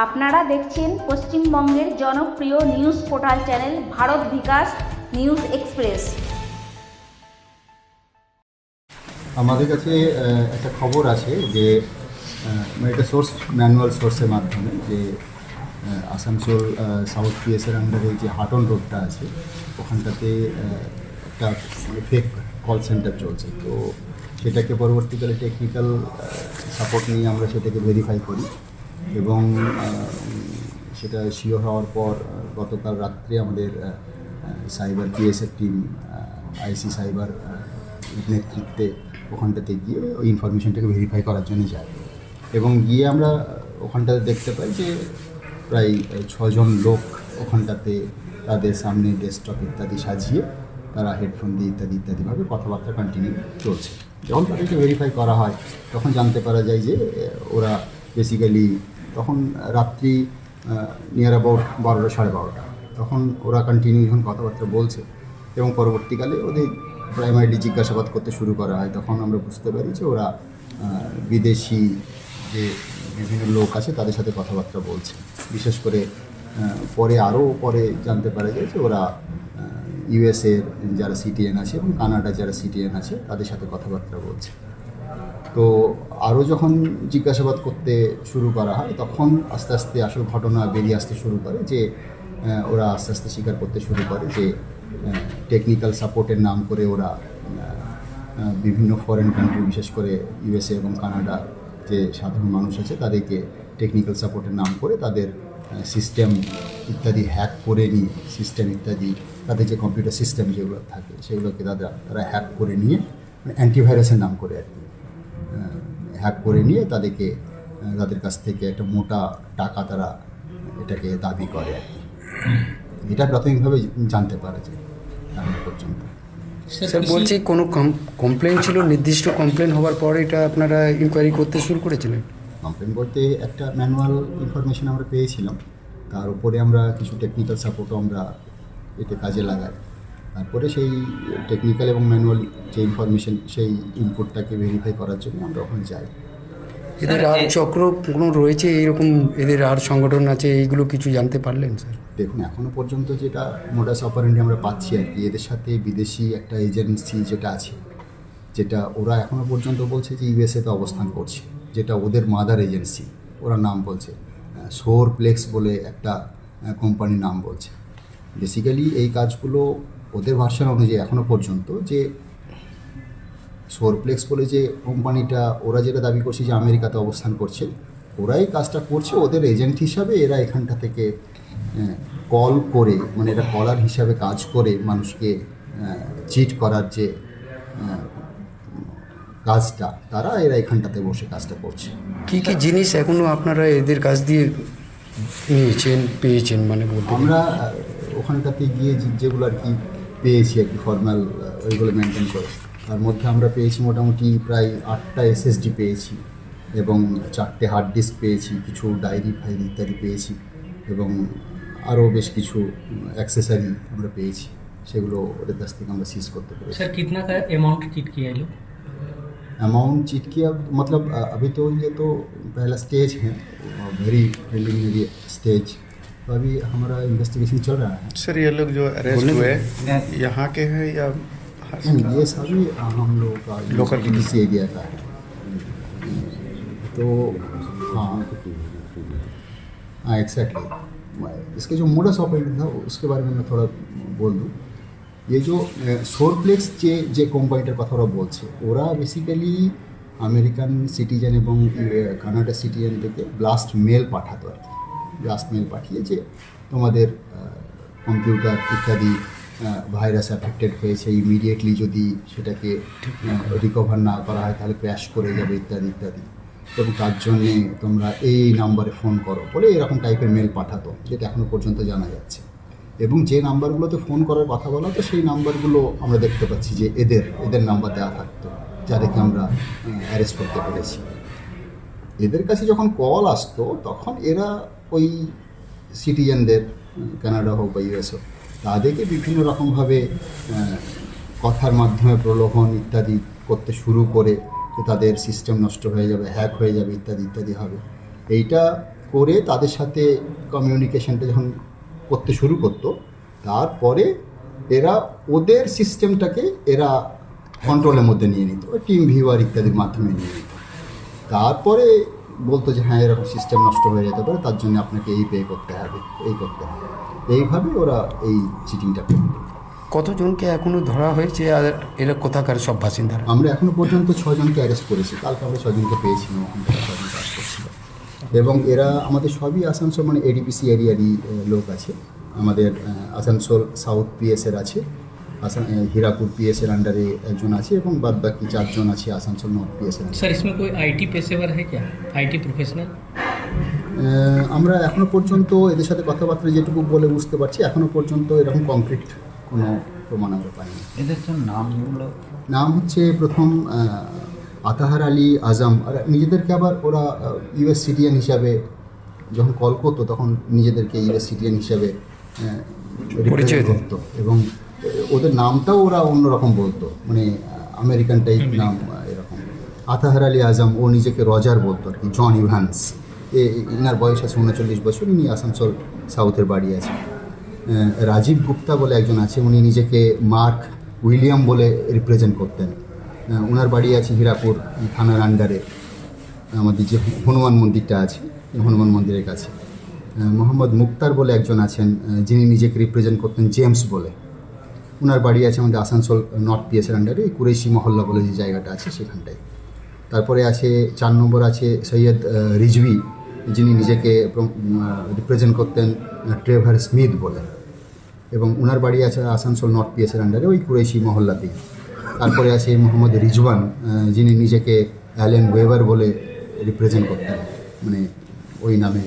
আপনারা দেখছেন পশ্চিমবঙ্গের জনপ্রিয় নিউজ পোর্টাল চ্যানেল ভারত বিকাশ নিউজ এক্সপ্রেস। আমাদের কাছে একটা খবর আছে যে এটা সোর্স ম্যানুয়াল সোর্সের মাধ্যমে যে আসানসোল সাউথ পিএসের আন্ডারে যে হাটন রোডটা আছে ওখানটাতে একটা ফেক কল সেন্টার চলছে। তো সেটাকে পরবর্তীকালে টেকনিক্যাল সাপোর্ট নিয়ে আমরা সেটাকে ভেরিফাই করি এবং সেটা শিওর হওয়ার পর গতকাল রাত্রে আমাদের সাইবার পিএসের টিম আইসি সাইবার নেতৃত্বে ওখানটাতে গিয়ে ওই ইনফরমেশনটাকে ভেরিফাই করার জন্য যাই এবং গিয়ে আমরা ওখানটাতে দেখতে পাই যে প্রায় 6 জন লোক ওখানটাতে তাদের সামনে ডেস্কটপ ইত্যাদি সাজিয়ে তারা হেডফোন দিয়ে ইত্যাদিভাবে কথাবার্তা কন্টিনিউ চলছে। যখন তাদেরকে ভেরিফাই করা হয় তখন জানতে পারা যায় যে ওরা বেসিক্যালি তখন রাত্রি নিয়ার অ্যাবাউট 12টা সাড়ে 12টা তখন ওরা কন্টিনিউ যখন কথাবার্তা বলছে এবং পরবর্তীকালে ওদের প্রাইমারিলি জিজ্ঞাসাবাদ করতে শুরু করা হয় তখন আমরা বুঝতে পারি যে ওরা বিদেশি যে বিভিন্ন লোক আছে তাদের সাথে কথাবার্তা বলছে। বিশেষ করে পরে জানতে পারা যায় যে ওরা ইউএসএর যারা সিটিএন আছে এবং কানাডার যারা সিটিএন আছে তাদের সাথে কথাবার্তা বলছে। তো আরও যখন জিজ্ঞাসাবাদ করতে শুরু করা হয় তখন আস্তে আস্তে আসল ঘটনা বেরিয়ে আসতে শুরু করে যে ওরা আস্তে আস্তে স্বীকার করতে শুরু করে যে টেকনিক্যাল সাপোর্টের নাম করে ওরা বিভিন্ন ফরেন কান্ট্রি বিশেষ করে ইউএসএ এবং কানাডা যে সাধারণ মানুষ আছে তাদেরকে টেকনিক্যাল সাপোর্টের নাম করে তাদের সিস্টেম ইত্যাদি হ্যাক করে নিয়ে সিস্টেম ইত্যাদি তাদের যে কম্পিউটার সিস্টেম যেগুলো থাকে সেগুলোকে তারা হ্যাক করে নিয়ে অ্যান্টিভাইরাসের নাম করে আর কি হ্যাক করে নিয়ে তাদের কাছ থেকে একটা মোটা টাকা তারা এটাকে দাবি করে আর কি। এটা প্রাথমিকভাবে জানতে পারা যায় এখন পর্যন্ত। স্যার বলছি কোনো কমপ্লেন ছিল, নির্দিষ্ট কমপ্লেন হওয়ার পর এটা আপনারা ইনকোয়ারি করতে শুরু করেছিলেন? কমপ্লেন বলতে একটা ম্যানুয়াল ইনফরমেশন আমরা পেয়েছিলাম, তার উপরে আমরা কিছু টেকনিক্যাল সাপোর্টও আমরা এতে কাজে লাগাই। তারপরে সেই টেকনিক্যাল এবং ম্যানুয়াল যে ইনফরমেশন সেই ইনপুটটাকে ভেরিফাই করার জন্য আমরা ওখানে যাই। এদের আর চক্র কোনো রয়েছে এইরকম, এদের আর সংগঠন আছে, এইগুলো কিছু জানতে পারলেন স্যার? দেখুন এখনও পর্যন্ত যেটা মোডাস অপারেন্ডি আমরা পাচ্ছি আর কি, এদের সাথে বিদেশি একটা এজেন্সি যেটা আছে, যেটা ওরা এখনও পর্যন্ত বলছে যে ইউএসএতে অবস্থান করছে, যেটা ওদের মাদার এজেন্সি ওরা নাম বলছে সোরপ্লেক্স বলে একটা কোম্পানির নাম বলছে। বেসিক্যালি এই কাজগুলো ওদের ভার্সন অনুযায়ী এখনও পর্যন্ত যে সোরপ্লেক্স বলে যে কোম্পানিটা ওরা যেটা দাবি করছে যে আমেরিকাতে অবস্থান করছে, ওরাই কাজটা করছে ওদের এজেন্ট হিসাবে। এরা এখানটা থেকে কল করে মানে এটা কলার হিসাবে কাজ করে মানুষকে চিট করার যে কাজটা এরা এখানটাতে বসে কাজটা করছে। কী কী জিনিস এখনও আপনারা এদের কাছ দিয়ে পেয়েছেন মানে বলতে? আমরা ওখানটাতে গিয়ে যেগুলো আর কি পেয়েছি আর কি ফর্মাল ওইগুলো মেনটেন করে, তার মধ্যে আমরা পেয়েছি মোটামুটি প্রায় 8টা এসএসডি পেয়েছি এবং 4টে হার্ড ডিস্ক পেয়েছি, কিছু ডায়েরি ফাইল ইত্যাদি পেয়েছি এবং আরও বেশ কিছু অ্যাক্সেসরি আমরা পেয়েছি, সেগুলো ওদের কাছ থেকে আমরা সিজ করতে পেরেছি। सर कितना का अमाउंट चिट किया है लोग? अमाउंट चिट किया मतलब अभी तो ये तो पहला स्टेज है, वेरी प्रिलिमिनरी स्टेज, तो अभी हमारा इन्वेस्टिगेशन चल रहा है। सर ये लोग जो अरेस्ट हुए यहाँ के हैं या ये सभी हम लोग का लोकल किसी एरिया का है। तो हाँ एग्जैक्टली, इसके जो मोडस ऑपरेंडी था उसके बारे में मैं थोड़ा बोल दूँ। ये जो সোরপ্লেক্স যে কোম্পানিটার কথা ওরা বলছে, ওরা বেসিক্যালি আমেরিকান সিটিজেন এবং কানাডা সিটিজেন থেকে ব্লাস্ট মেল পাঠাতো আর কি। ব্লাস্ট মেল পাঠিয়ে যে তোমাদের কম্পিউটার ইত্যাদি ভাইরাস অ্যাফেক্টেড হয়েছে, ইমিডিয়েটলি যদি সেটাকে রিকভার না করা হয় তাহলে ক্র্যাশ করে যাবে ইত্যাদি এবং তার জন্যে তোমরা এই নাম্বারে ফোন করো বলে এরকম টাইপের মেল পাঠাতো, যেটা এখনও পর্যন্ত জানা যাচ্ছে। এবং যে নাম্বারগুলোতে ফোন করার কথা বলা তো সেই নাম্বারগুলো আমরা দেখতে পাচ্ছি যে এদের নাম্বার দেওয়া থাকতো, যাদেরকে আমরা অ্যারেস্ট করতে পেরেছি। এদের কাছে যখন কল আসতো তখন এরা ওই সিটিজেনদের কানাডা হোক বা ইউএস হোক তাদেরকে বিভিন্ন রকমভাবে কথার মাধ্যমে প্রলোভন ইত্যাদি করতে শুরু করে যে তাদের সিস্টেম নষ্ট হয়ে যাবে, হ্যাক হয়ে যাবে ইত্যাদি হবে। এইটা করে তাদের সাথে কমিউনিকেশনটা যখন করতে শুরু করতো, তারপরে এরা ওদের সিস্টেমটাকে এরা কন্ট্রোলের মধ্যে নিয়ে নিত, টিম ভিউয়ার ইত্যাদির মাধ্যমে নিয়ে নিত। তারপরে বলতো যে হ্যাঁ এরকম সিস্টেম নষ্ট হয়ে যেতে পারে, তার জন্য আপনাকে এই পে করতে হবে, এই করতে হবে। এইভাবে ওরা এই চিটিংটা করত। কতজনকে এখনো ধরা হয়েছে আর এরা কোথাকার সব বাসিন্দারা? আমরা এখনো পর্যন্ত 6 জনকে অ্যারেস্ট করেছি, কালকে আমরা 6 জনকে পেয়েছিলাম, ওখান থেকে 6 জনকে অ্যারেস্ট করছিল। এবং এরা আমাদের সবই আসানসোল মানে এডিপিসি এরিয়ারই লোক আছে। আমাদের আসানসোল সাউথ পিএসের আছে, হীরাপুর পিএসের আন্ডারে একজন আছে, এবং বাদ বাকি 4 জন আছে আসানসোল নর্থ পিএসের। सर इसमें कोई आईटी पेशेवर है क्या, आईटी प्रोफेशनल? আমরা এখনো পর্যন্ত এদের সাথে কথাবার্তা যেটুকু বলে বুঝতে পারছি, এখনো পর্যন্ত এরকম কংক্রিট কোনো প্রমাণ আমরা পাইনি। এদের জন্য নামগুলো নাম হচ্ছে প্রথম আতাহার আলী আজম, আর নিজেদেরকে আবার ওরা ইউএস সিটিজেন হিসাবে যখন কল করতো তখন নিজেদেরকে ইউএস সিটিজেন হিসাবে পরিচয় দিত। করতো, এবং ওদের নামটাও ওরা অন্যরকম বলতো, মানে আমেরিকান টাইপ নাম এরকম। আতাহার আলী আজম ও নিজেকে রজার বলতো আর কি, জন ইভান্স। ইনার বয়স আছে 39 বছর, ইনি আসানসোল সাউথের বাড়ি আছে। রাজীব গুপ্তা বলে একজন আছে, উনি নিজেকে মার্ক উইলিয়াম বলে রিপ্রেজেন্ট করতেন। ওনার বাড়ি আছে হীরাপুর থানার আন্ডারে, আমাদের যে হনুমান মন্দিরটা আছে হনুমান মন্দিরের কাছে। মোহাম্মদ মুক্তার বলে একজন আছেন, যিনি নিজেকে রিপ্রেজেন্ট করতেন জেমস বলে। ওনার বাড়ি আছে আমাদের আসানসোল নর্থ পিএসের আন্ডারে কুরেশি মহল্লা বলে যে জায়গাটা আছে সেখানটায়। তারপরে আছে 4 নম্বর আছে সৈয়দ রিজভি, যিনি নিজেকে রিপ্রেজেন্ট করতেন ট্রেভার স্মিথ বলে, এবং ওনার বাড়ি আছে আসানসোল নর্থ পিএসের আন্ডারে ওই কুরেশি মহল্লাতেই। তারপরে আছে মোহাম্মদ রিজওয়ান, যিনি নিজেকে অ্যালেন ওয়েবার বলে রিপ্রেজেন্ট করতেন, মানে ওই নামে